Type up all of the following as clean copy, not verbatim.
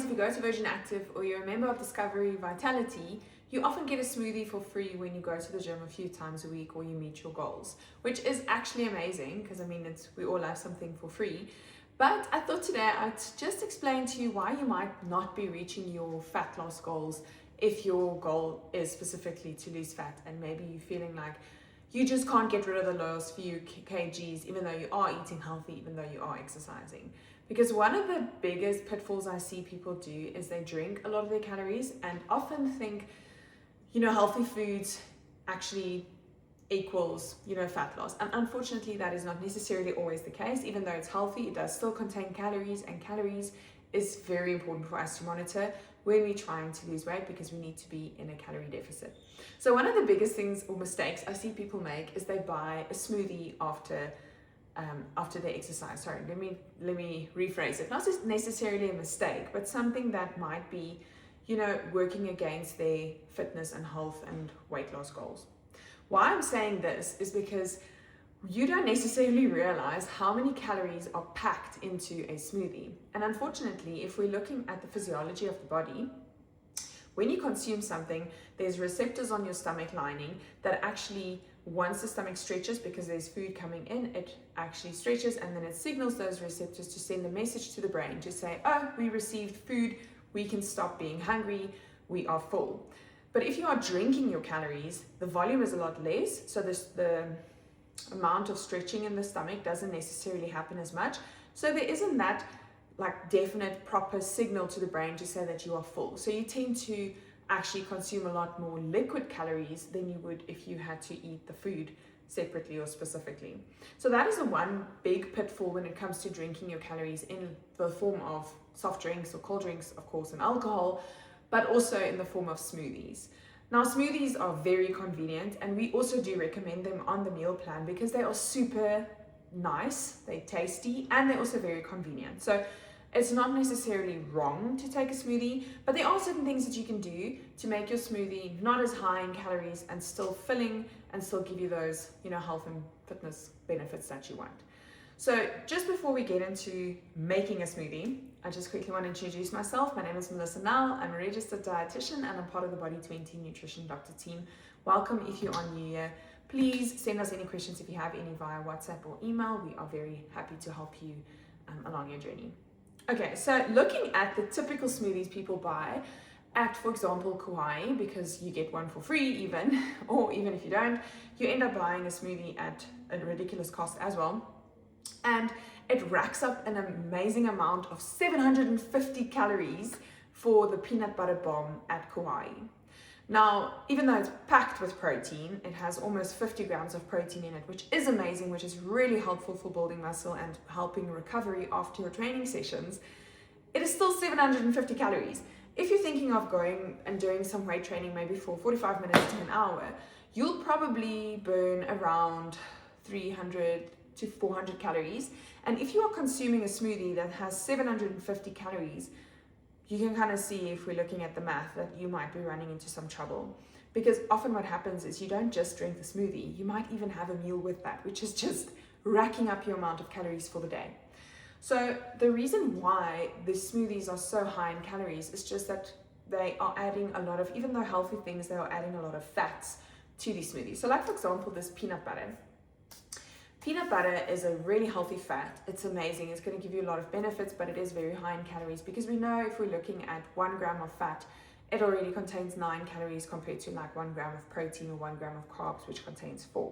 if you go to Virgin Active or you're a member of Discovery Vitality, you often get a smoothie for free when you go to the gym a few times a week or you meet your goals, which is actually amazing because I mean, we all have something for free. But I thought today I'd just explain to you why you might not be reaching your fat loss goals if your goal is specifically to lose fat, and maybe you're feeling like you just can't get rid of the last few kgs even though you are eating healthy, even though you are exercising. Because one of the biggest pitfalls I see people do is they drink a lot of their calories and often think, healthy foods actually equals, fat loss. And unfortunately, that is not necessarily always the case. Even though it's healthy, it does still contain calories, and calories is very important for us to monitor when we're trying to lose weight, because we need to be in a calorie deficit. So one of the biggest things or mistakes I see people make is they buy a smoothie after they exercise. Sorry, let me rephrase it. Not necessarily a mistake, but something that might be, working against their fitness and health and weight loss goals. Why I'm saying this is because you don't necessarily realize how many calories are packed into a smoothie. And unfortunately, if we're looking at the physiology of the body, when you consume something, there's receptors on your stomach lining that actually, once the stomach stretches because there's food coming in, it actually stretches, and then it signals those receptors to send a message to the brain to say, oh, we received food, we can stop being hungry, we are full. But if you are drinking your calories, the volume is a lot less, so the amount of stretching in the stomach doesn't necessarily happen as much. So there isn't that definite proper signal to the brain to say that you are full. So you tend to actually consume a lot more liquid calories than you would if you had to eat the food separately or specifically. So that is the one big pitfall when it comes to drinking your calories in the form of soft drinks or cold drinks, of course, and alcohol, but also in the form of smoothies. Now, smoothies are very convenient, and we also do recommend them on the meal plan because they are super nice, they're tasty, and they're also very convenient. So it's not necessarily wrong to take a smoothie, but there are certain things that you can do to make your smoothie not as high in calories and still filling and still give you those, health and fitness benefits that you want. So just before we get into making a smoothie, I just quickly want to introduce myself. My name is Melissa Nell. I'm a registered dietitian and I'm part of the Body 20 Nutrition Doctor team. Welcome if you're on New Year. Please send us any questions if you have any via WhatsApp or email. We are very happy to help you along your journey. Okay, so looking at the typical smoothies people buy at, for example, Kauai, because you get one for free even, or even if you don't, you end up buying a smoothie at a ridiculous cost as well. And it racks up an amazing amount of 750 calories for the peanut butter bomb at Kauai. Now, even though it's packed with protein, it has almost 50 grams of protein in it, which is amazing, which is really helpful for building muscle and helping recovery after your training sessions. It is still 750 calories. If you're thinking of going and doing some weight training, maybe for 45 minutes to an hour, you'll probably burn around 300 to 400 calories. And if you are consuming a smoothie that has 750 calories, you can kind of see, if we're looking at the math, that you might be running into some trouble. Because often what happens is you don't just drink the smoothie, you might even have a meal with that, which is just racking up your amount of calories for the day. So the reason why the smoothies are so high in calories is just that they are adding a lot of, even though healthy things, they are adding a lot of fats to these smoothies. So like, for example, this peanut butter. Peanut butter is a really healthy fat. It's amazing. It's going to give you a lot of benefits, but it is very high in calories because we know if we're looking at 1 gram of fat, it already contains 9 calories compared to like 1 gram of protein or 1 gram of carbs, which contains 4.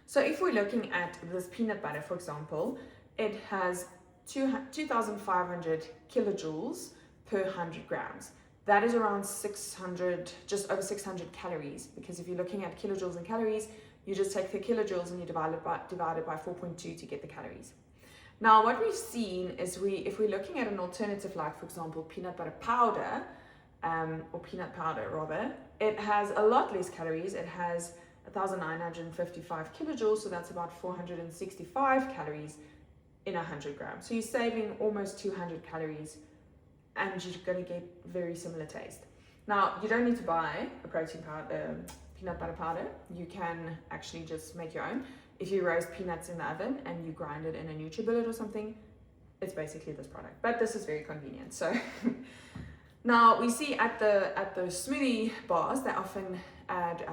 So if we're looking at this peanut butter, for example, it has 2,500 kilojoules per 100 grams. That is around 600, just over 600 calories, because if you're looking at kilojoules and calories, you just take the kilojoules and you divide it by 4.2 to get the calories. Now, what we've seen is if we're looking at an alternative, like, for example, peanut butter powder, or peanut powder rather, it has a lot less calories. It has 1,955 kilojoules, so that's about 465 calories in 100 grams. So you're saving almost 200 calories and you're going to get very similar taste. Now, you don't need to buy a protein powder, peanut butter powder. You can actually just make your own. If you roast peanuts in the oven and you grind it in a NutriBullet or something, it's basically this product. But this is very convenient. So Now we see at the smoothie bars, they often add,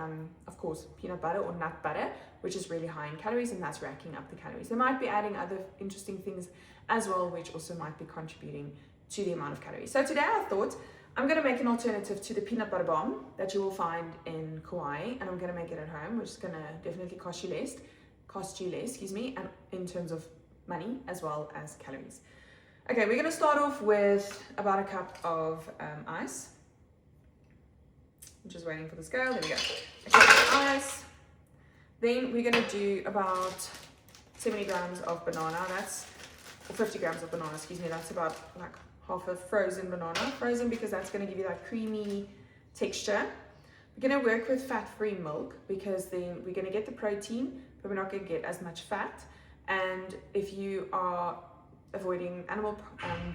of course, peanut butter or nut butter, which is really high in calories, and that's racking up the calories. They might be adding other interesting things as well, which also might be contributing to the amount of calories. So today I thought I'm going to make an alternative to the peanut butter bomb that you will find in Kauai, and I'm going to make it at home, which is going to definitely cost you less, and in terms of money as well as calories. Okay, we're going to start off with about a cup of ice. I'm just waiting for the scale. There we go. A cup of ice. Then we're going to do about 70 grams of banana. Or 50 grams of banana, excuse me. That's about like half a frozen banana. Frozen because that's going to give you that creamy texture. We're going to work with fat-free milk because then we're going to get the protein, but we're not going to get as much fat. And if you are avoiding animal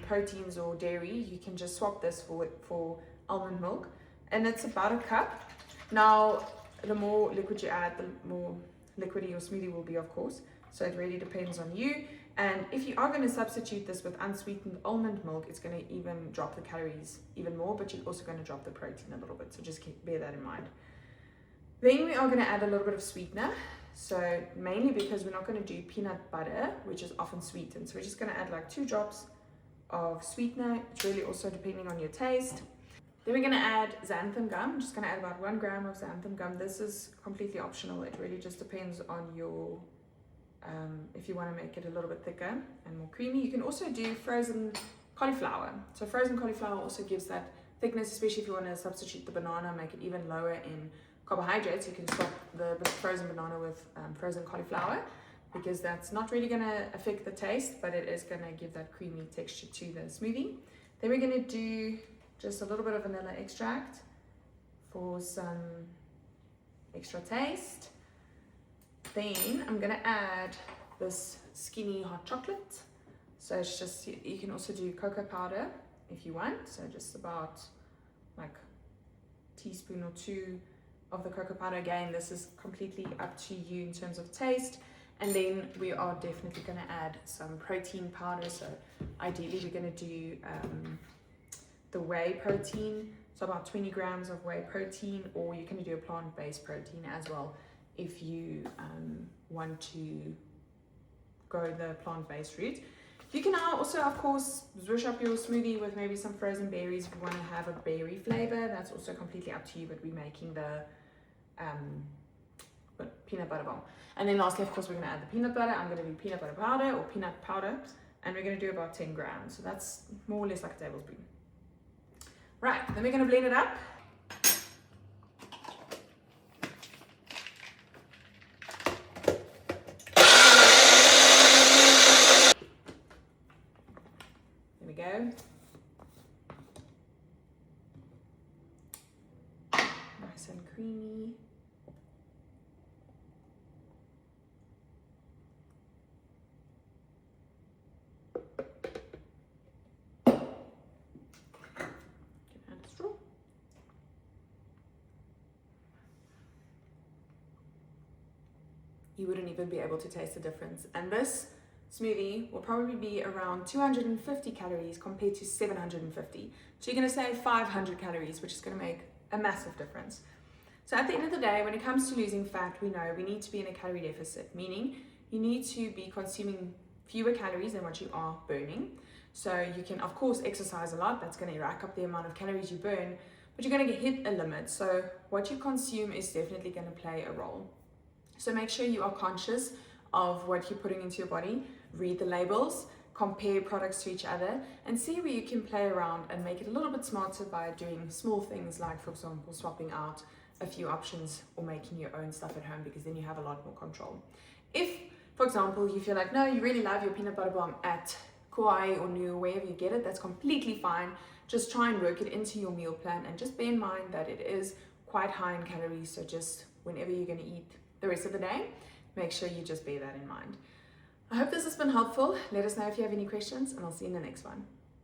proteins or dairy, you can just swap this for almond milk, and it's about a cup. Now the more liquid you add, the more liquidy your smoothie will be, of course, so it really depends on you. And if you are going to substitute this with unsweetened almond milk, it's going to even drop the calories even more, but you're also going to drop the protein a little bit, so just bear that in mind. Then we are going to add a little bit of sweetener. So mainly because we're not going to do peanut butter, which is often sweetened. So we're just going to add like 2 drops of sweetener. It's really also depending on your taste. Then we're going to add xanthan gum. I'm just going to add about 1 gram of xanthan gum. This is completely optional. It really just depends on your, if you want to make it a little bit thicker and more creamy. You can also do frozen cauliflower. So frozen cauliflower also gives that thickness, especially if you want to substitute the banana, make it even lower in carbohydrates. You can swap the frozen banana with frozen cauliflower, because that's not really going to affect the taste, but it is going to give that creamy texture to the smoothie. Then we're going to do just a little bit of vanilla extract for some extra taste. Then I'm going to add this skinny hot chocolate. So it's just, you can also do cocoa powder if you want, so just about like a teaspoon or 2 of the cocoa powder. Again, this is completely up to you in terms of taste. And then we are definitely going to add some protein powder. So ideally we're going to do the whey protein, so about 20 grams of whey protein, or you can do a plant-based protein as well if you want to go the plant-based route. You can now also, of course, zwish up your smoothie with maybe some frozen berries if you want to have a berry flavor. That's also completely up to you, but we're making the peanut butter bomb. And then lastly, of course, we're going to add the peanut butter. I'm going to do peanut butter powder or peanut powder, and we're going to do about 10 grams. So that's more or less like a tablespoon. Right, then we're going to blend it up. There we go. Nice and creamy. You wouldn't even be able to taste the difference. And this smoothie will probably be around 250 calories compared to 750. So you're going to save 500 calories, which is going to make a massive difference. So at the end of the day, when it comes to losing fat, we know we need to be in a calorie deficit, meaning you need to be consuming fewer calories than what you are burning. So you can, of course, exercise a lot. That's going to rack up the amount of calories you burn, but you're going to hit a limit. So what you consume is definitely going to play a role. So make sure you are conscious of what you're putting into your body, read the labels, compare products to each other, and see where you can play around and make it a little bit smarter by doing small things like, for example, swapping out a few options or making your own stuff at home, because then you have a lot more control. If, for example, you feel like, no, you really love your peanut butter bomb at Kauai or New, wherever you get it, that's completely fine. Just try and work it into your meal plan, and just bear in mind that it is quite high in calories, so just whenever you're going to eat the rest of the day, make sure you just bear that in mind. I hope this has been helpful. Let us know if you have any questions, and I'll see you in the next one.